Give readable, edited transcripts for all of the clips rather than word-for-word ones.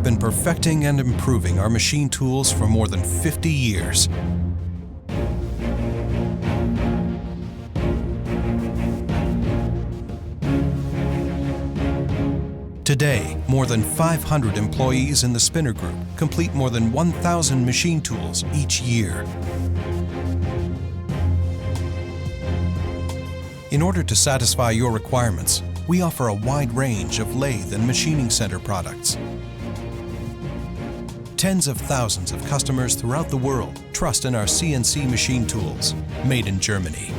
have been perfecting and improving our machine tools for more than 50 years. Today, more than 500 employees in the Spinner Group complete more than 1,000 machine tools each year. In order to satisfy your requirements, we offer a wide range of lathe and machining center products. Tens of thousands of customers throughout the world trust in our CNC machine tools, made in Germany.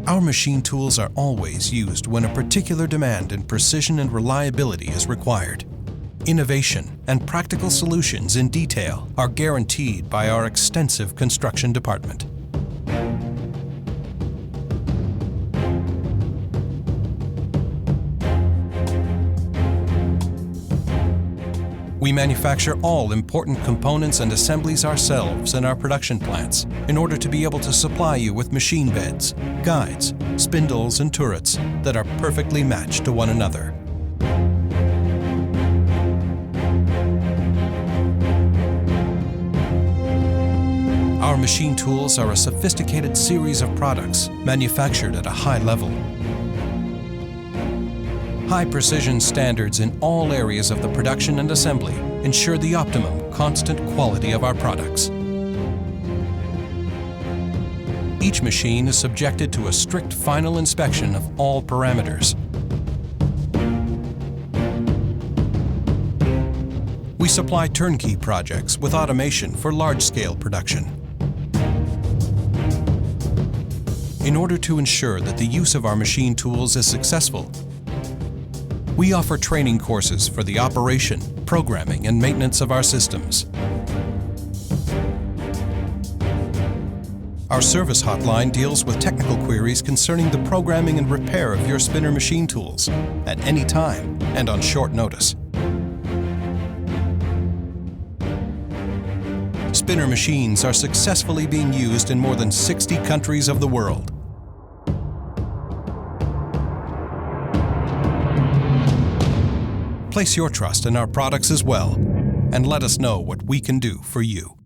Our machine tools are always used when a particular demand in precision and reliability is required. Innovation and practical solutions in detail are guaranteed by our extensive construction department. We manufacture all important components and assemblies ourselves in our production plants in order to be able to supply you with machine beds, guides, spindles, and turrets that are perfectly matched to one another. Our machine tools are a sophisticated series of products manufactured at a high level. High precision standards in all areas of the production and assembly ensure the optimum, constant quality of our products. Each machine is subjected to a strict final inspection of all parameters. We supply turnkey projects with automation for large-scale production. In order to ensure that the use of our machine tools is successful, we offer training courses for the operation, programming, and maintenance of our systems. Our service hotline deals with technical queries concerning the programming and repair of your spinner machine tools at any time and on short notice. Spinner machines are successfully being used in more than 60 countries of the world. Place your trust in our products as well, and let us know what we can do for you.